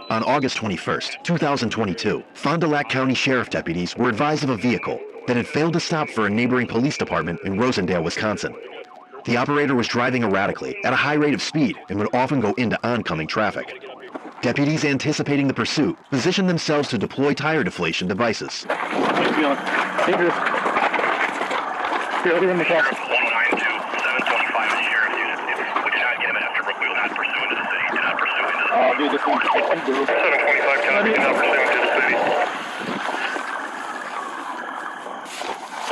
On August 21st, 2022, Fond du Lac County Sheriff deputies were advised of a vehicle that had failed to stop for a neighboring police department in Rosendale, Wisconsin. The operator was driving erratically at a high rate of speed and would often go into oncoming traffic. Deputies anticipating the pursuit positioned themselves to deploy tire deflation devices. Dangerous. Here, over in the car. 192, 725 is Sheriff's unit. If we cannot get him after Brook, we will not pursue into the city. Do not pursue into the city. Oh, dude, this one's 725, cannot do not pursue into the city.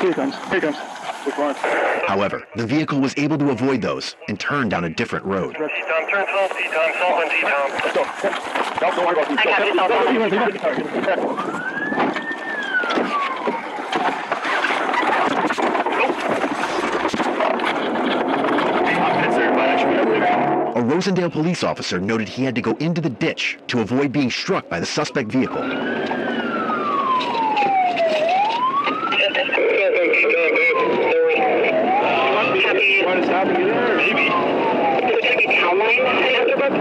Here he comes. Here he comes. Which one? However, the vehicle was able to avoid those and turn down a different road. T-Tom, turn south, T-Tom, south on T-Tom. Let's go. Don't worry about these. I got you, cell phone. A Rosendale police officer noted he had to go into the ditch to avoid being struck by the suspect vehicle. Want to stop you there? Maybe. Is it going to be town line in Esterbrook?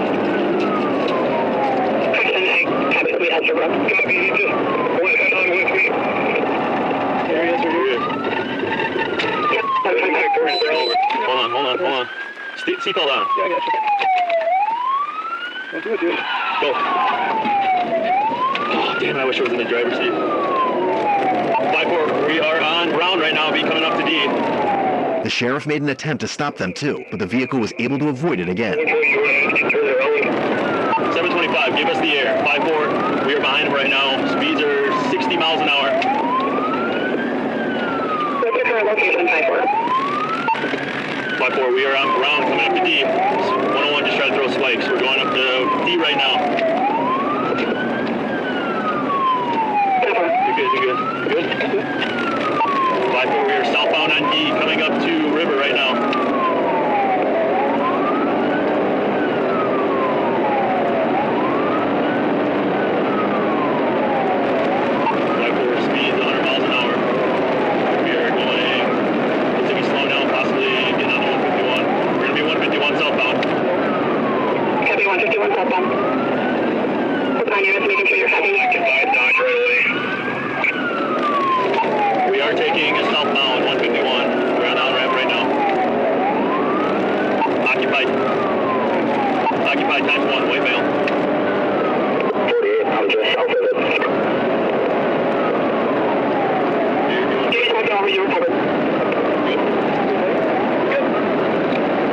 Preston, I have it with Esterbrook. Copy, he just went head on with me. There he is, right here. Yep. Hold on. Seatbelt on. Yeah, I got you. Don't do it, dude. Go. Oh, damn it, I wish I was in the driver's seat. 5-4, we are on round right now, be coming up to D. The sheriff made an attempt to stop them too, but the vehicle was able to avoid it again. 725, give us the air. 5-4, we are behind him right now. Speeds are 60 miles an hour. What's your current location, 5-4? 5-4, we are on round coming up to D. 101 just tried to throw spikes. We're going up to D right now. You're good. 5-4, we are southbound on D, coming up to River right now. 5-4, speeds 100 miles an hour. We are going, looks like we slow down, possibly getting on the 151. We're going to be 151 southbound. Copy 151 southbound. What's on units, making sure you're heavy. Goodbye, Dodge, right away. We are taking a southbound 151. We're on ramp right now. Occupied times 1, white male. 48, I'm just south of it. James, what's over you recovered? Good.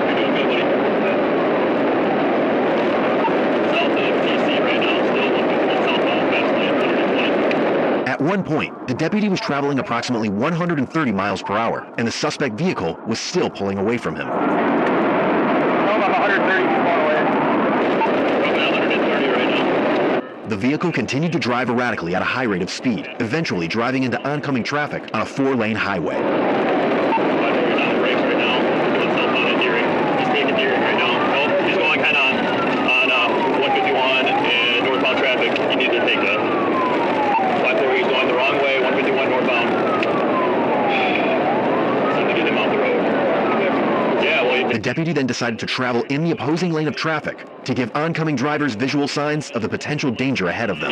You're doing good, buddy. South of TC right now, still 151 southbound, fast lane, 120. At one point, the deputy was traveling approximately 130 miles per hour, and the suspect vehicle was still pulling away from him. No, I'm 130 feet far away. We're at 130 right now. The vehicle continued to drive erratically at a high rate of speed, eventually driving into oncoming traffic on a 4-lane highway. 5-4, he's on the brakes right now. Doing southbound at Deering. He's taking Deering right now. Nope, he's going kind of on 151 and northbound traffic. He needs to take that. 5-4, he's going the wrong way, 151 northbound. Time to get him off the road. Yeah, well, The deputy then decided to travel in the opposing lane of traffic to give oncoming drivers visual signs of the potential danger ahead of them.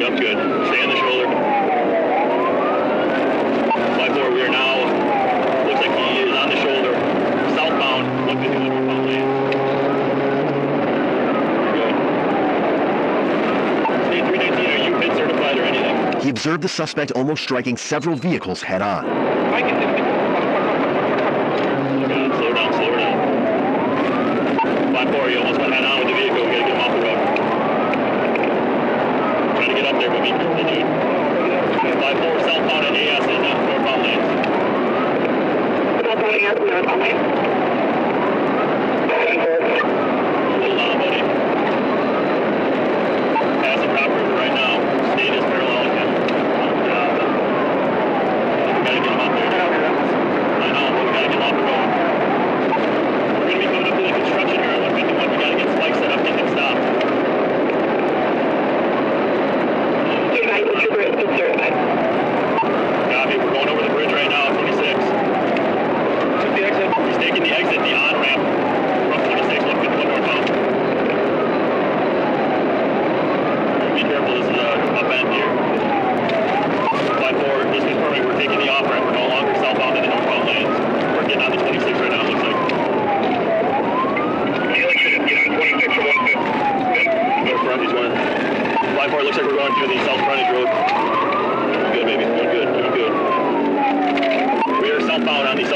Yep, good. Stay on the shoulder. 5-4, we are now, looks like he is on the shoulder. Southbound, 151 northbound lane. Good. State 319, are you PID certified or anything? He observed the suspect almost striking several vehicles head-on. Slow down. 5-4, you almost went head-on with the vehicle. We gotta get him off the road. Trying to get up there, but be careful, dude. 5-4, southbound at AS in northbound lanes. Southbound AS in northbound lane. Hold on, buddy. Passing Rock River right now. State is parallel again. We gotta get him up there. I know, but we gotta get him off the road. We're gonna be coming up to the construction here at 151. We gotta get spikes set up, get him stopped. Your guys, the trooper is PID certified. Copy, we're going over the bridge right now, 26. Took the exit. He's taking the exit, the on-ramp from 26, 151 northbound.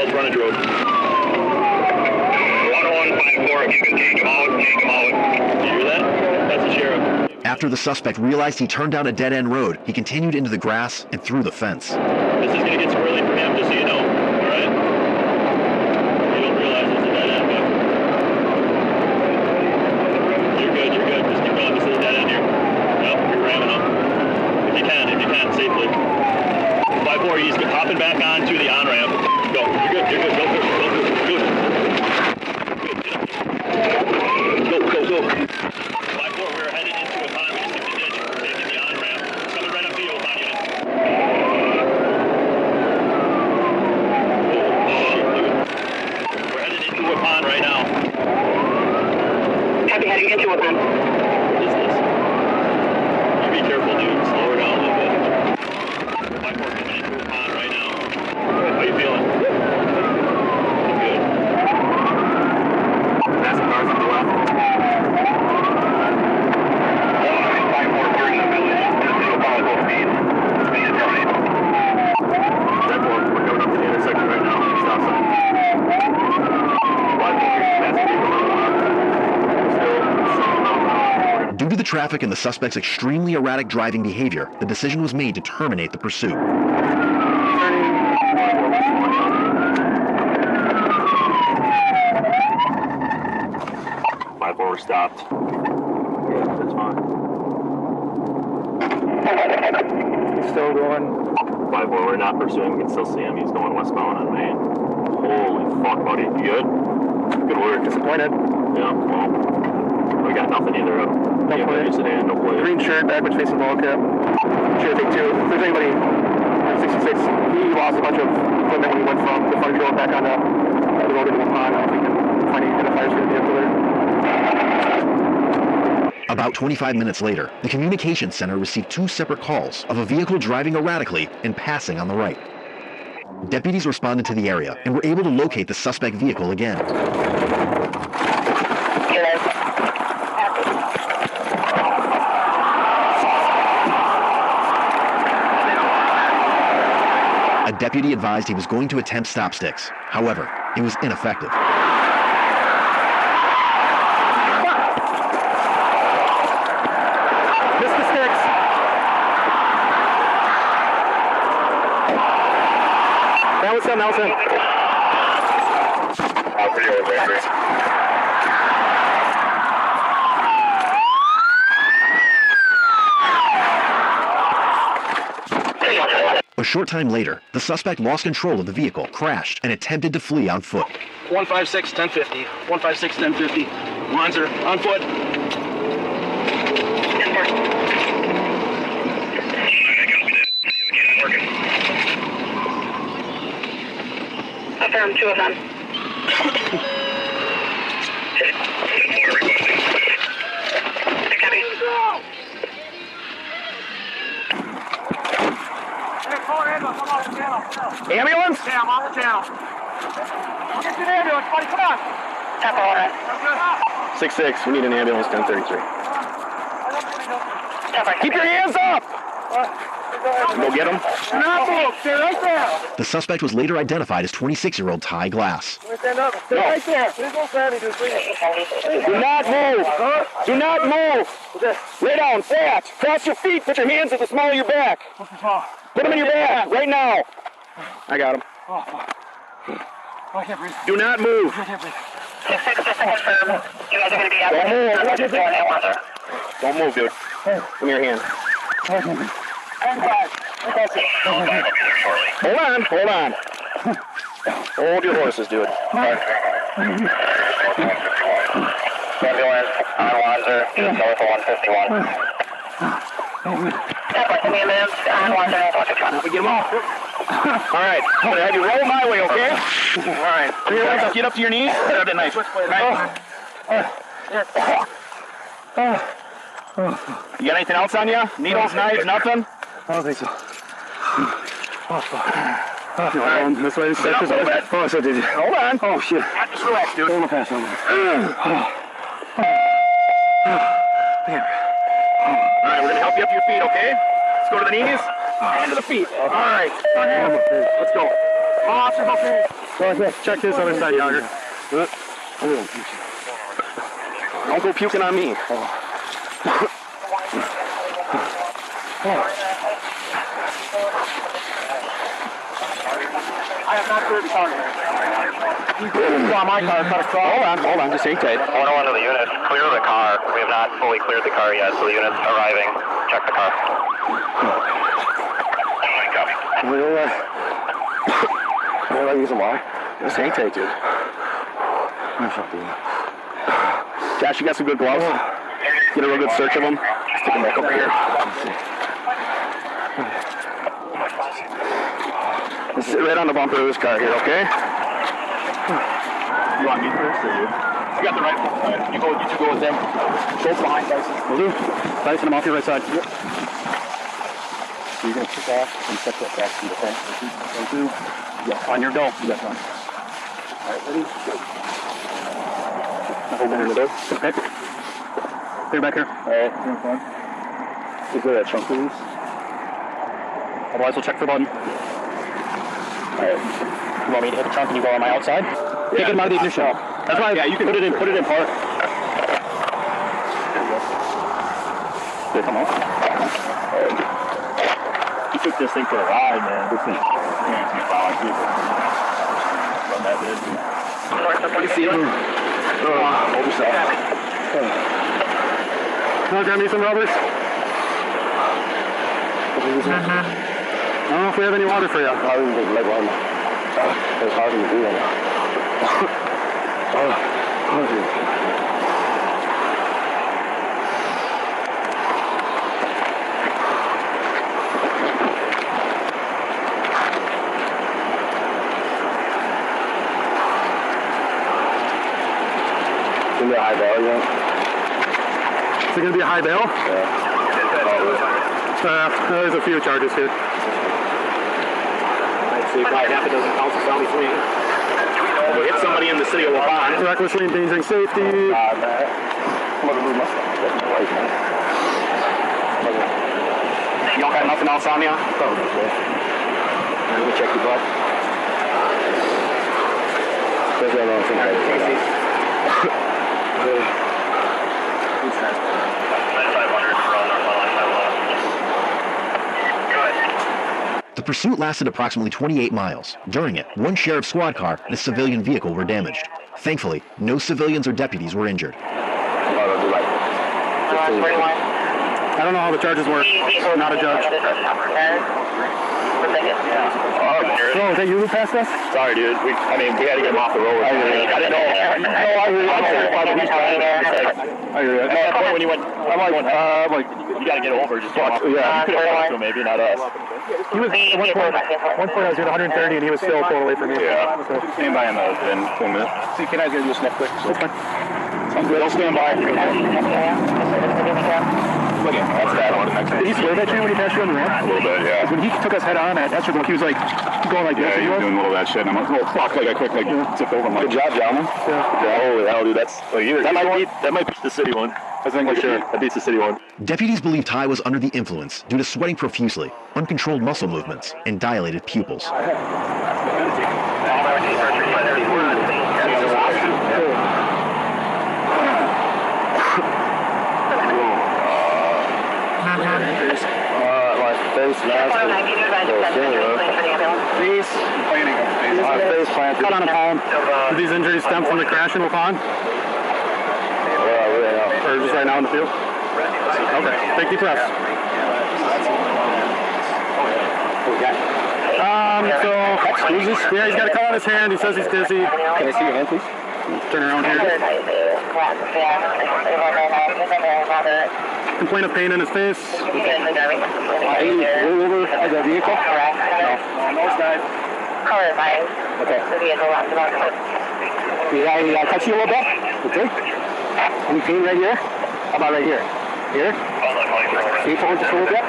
South Frontage Road. 10154, if you can take him out, take him out. You hear that? That's the sheriff. After the suspect realized he turned down a dead-end road, he continued into the grass and through the fence. This is going to get too early for him, just so you know. All right? You don't realize it's a dead end, but you're good. Just keep going. This is a dead end here. Yep, you're ramming him. If you can, safely. 5-4, he's hopping back onto the on-ramp. Go. You're good. Go. Go. 5-4, we're headed into a pond. We just hit the ditch. We're taking the on-ramp. It's coming right up to you, pond unit. We're headed into a pond right now. Copy, heading into a pond. What is this? You be careful, dude. Slow her down a little bit. 5-4 coming into a pond right now. How you feeling? Good. That's the cars on the left. 5-4, we're in the village. Just go follow both speed. Speed is right. 10-4, we're coming up to the intersection right now. Stop sign. 5-4, that's the vehicle on the left. Still 70 miles an hour. Due to the traffic and the suspect's extremely erratic driving behavior, the decision was made to terminate the pursuit. 5-4, we're stopped. Yeah, that's fine. He's still going. 5-4, we're not pursuing. We can still see him. He's going westbound on Main. Holy fuck, buddy. You good? Good work. Disappointed. Yeah, well, we got nothing either. No plate. Sedan, no plate. Green shirt, backwards facing ball cap. Should take two. If there's anybody on 66, he lost a bunch of equipment when he went from the front road back on the road into the pond. I don't think he can find any identifiers for the vehicle there. About 25 minutes later, the communications center received 2 separate calls of a vehicle driving erratically and passing on the right. Deputies responded to the area and were able to locate the suspect vehicle again. A deputy advised he was going to attempt stop sticks. However, it was ineffective. Mr. Sticks. That was him. Out for yours, Andrew. A short time later, the suspect lost control of the vehicle, crashed, and attempted to flee on foot. 156, 1050. 156, 1050. Lines are on foot. Affirm, 2 of them. Copy. Ambulance? Yeah, I'm on the channel. We'll get you an ambulance, buddy. Come on. Temple, 6-6, we need an ambulance, 1033. Temple. Keep your hands up! Go get him. Do not move. Stay right there. The suspect was later identified as 26-year-old Ty Glass. Stand up. Stay right there. Please don't grab me. Just leave me. Do not move. Do not move. Lay down, flat. Cross your feet. Put your hands at the small of your back. Put them in your back right now. I got him. Oh, I can't breathe. Do not move. I can't breathe. 6, just to confirm, you guys are going to be out Don't move. there. Don't move, dude. Give me your hand. Hold on. Hold your horses, dude. Ambulance on Wanzer, north of 151. Ambulance on Wanzer, north of 151. We get them off. All right. I'm going to have you roll my way, okay? All right. Get up to your knees. Grab that knife. You got anything else on you? Needles, knives, nothing? I don't think so. This way. Oh, so did you? Hold on. Oh, shit. Just relax, dude. Hold on, pass on. All right, we're going to help you up to your feet, okay? Let's go to the knees and to the feet. All right. Let's go. Officer's okay. Check this other side, Yager. Don't go puking on me. I have not cleared the car yet. You on my car, cut across. Hold on, just hang tight. 101 to the unit, clear the car. We have not fully cleared the car yet, so the unit's arriving. Check the car. Copy. Will I use some water? Just hang tight, dude. Josh, you got some good gloves? Get a real good search of them. Stick them back over here. Let's sit right on the bumper of this car here, okay? You want me first or you? You got the right one. You two go with them. Both behind Tyson. Will do. Tyson, I'm off your right side. Yep. So you're going to kick off and set that back to the front. 1, 2. Yeah. On your go. You got time. All right, ready? Go. Hold on to the door. Okay. Clear back here. All right. You're in front. Is there that trunk release? Otherwise, we'll check for button. All right. You want me to hit the trunk and you go on my outside? Yeah. Take it out of the ignition. That's right. Yeah, you can put it in park. There you go. Come on. Right. You took this thing for a ride, man. This thing. Yeah, it's about like run that bit. You see it? Hold yourself. Can I grab me some rubbers? I don't know if we have any water for you. I didn't think leg one. It's hard to do that. Is it a high bail again? Is it going to be a high bail? Yeah. There's a few charges here. So you probably half a dozen counts of felony fleeing. We hit somebody in the city of Waupun. Recklessly endangering safety. You don't got nothing else on you? Let me check your butt. There's that wrong thing. The pursuit lasted approximately 28 miles. During it, one sheriff's squad car and a civilian vehicle were damaged. Thankfully, no civilians or deputies were injured. I don't know how the charges work. Not a judge. Oh, is that you who passed us? Sorry, dude. We had to get him off the road. I didn't know. At that point when you went, you got to get over. Just walk. Yeah, you could have walked to him, maybe, not us. He was at one point I was doing 130 and he was still pulled away from me. Yeah. So, stand by in 2 minutes. See, can I get you a sniff quick? That's fine. Sounds good. I'll stand by. Look at that's bad on the next. Did he swear at you when he passed you on the road? A little bit, yeah. When he took us head on at Esterville, he was like going like this. Yeah, he was doing a little of that shit. And I'm like, oh fuck, like I quick tipped over. Good job, gentlemen. Yeah. Holy hell, dude, that's like that might beat the city one. I think for sure that beats the city one. Deputies believed Ty was under the influence due to sweating profusely, uncontrolled muscle movements, and dilated pupils. Cut on a palm. Do these injuries stem from the crash in Waupun? Or just right now in the field? Okay, take deep breaths. Yeah, he's got a cut on his hand. He says he's dizzy. Can I see your hand, please? Turn around here. Complaint of pain in his face. Roll over the vehicle? No. Nosedive. Okay. Did I touch you a little bit? Okay. Any pain right here? How about right here? Here? Can you hold just a little bit? A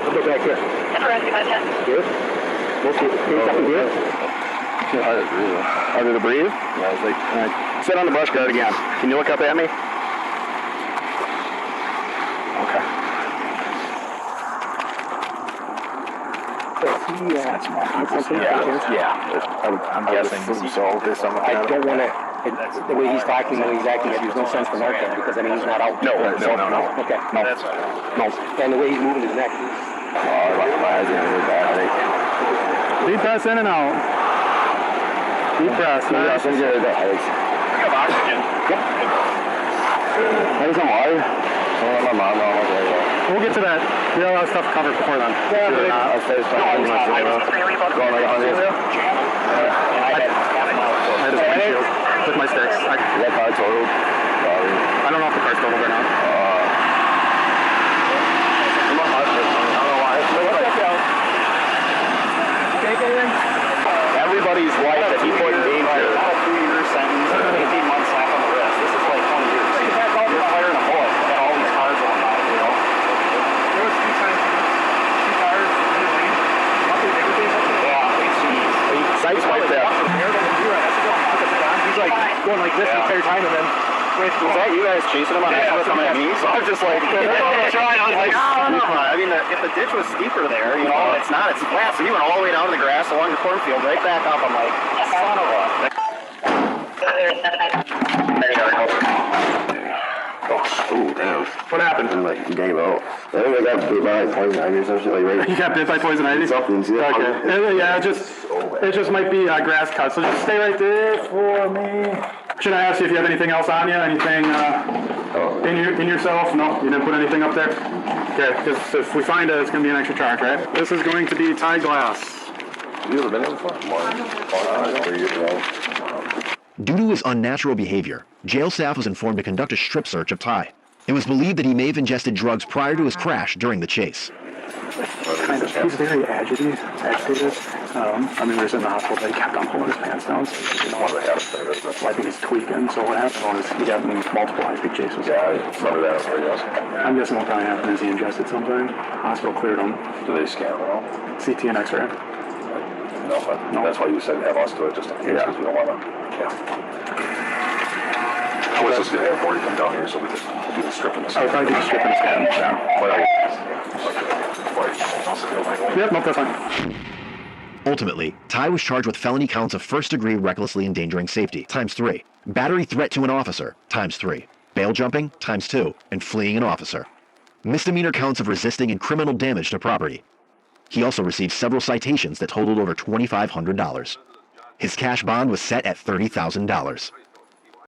little bit back here. Here? Can you up in here? Harder to breathe? Yeah, it's like, all right. Sit on the brush guard again. Can you look up at me? Okay. I'm guessing so. There's some. I don't want to. The way he's talking, the way he's acting, there's no sense for Narcan because I mean he's not out. No. Okay, no. That's fine. No. And the way he's moving his neck. Deep press in and out. Deep press. Nice. I have oxygen. Yep. There's some water. We'll get to that. We have a lot of stuff covered before then. Yeah, but I was going like 100. I just windshield with my sticks. Is that car totaled? I don't know if the car's totaled or not. Everybody's wife that he put in danger. A 2-year sentence, 18 months slap on the wrist. This is like 20 years. You're firing a bullet and all these cars going by, you know? There was 2 times, 2 cars, Yeah, He sideswiped that. he's like going like this the entire time and then Was that you guys chasing him on accident coming at me? So I was just like, I was like, no. I mean, if the ditch was steeper there, you know, it's not, it's flat. So he went all the way down to the grass along the cornfield, right back up. I'm like, son of a. Oh, damn. what happened? And like, he gave out. I think I got bit by poison ivy or something like right. You got bit by poison ivy? Something, see that? Okay. Yeah, it just might be grass cut. So just stay right there for me. Should I ask you if you have anything else on you? Anything in yourself? No, you didn't put anything up there? Okay, because if we find it, it's going to be an extra charge, right? This is going to be Thai glass. You ever been there before? Due to his unnatural behavior, jail staff was informed to conduct a strip search of Ty. It was believed that he may have ingested drugs prior to his crash during the chase. Kind of, he's very agitated. I mean, we were in the hospital, but he kept on pulling his pants down. So I think he's tweaking. So what happened was he got in multiple high-speed chases. I'm guessing what probably happened is he ingested something. Hospital cleared him. Do they scan them all? CT and X-ray. No, but that's why you said have us do it just in case because we don't want to. Yeah. I was just going to have Morty come down here so we could do the strip and the I would probably do the strip and the scan. Yep, no, that's fine. Ultimately, Ty was charged with felony counts of first-degree recklessly endangering safety, ×3, battery threat to an officer, ×3, bail jumping, ×2, and fleeing an officer. Misdemeanor counts of resisting and criminal damage to property. He also received several citations that totaled over $2,500. His cash bond was set at $30,000.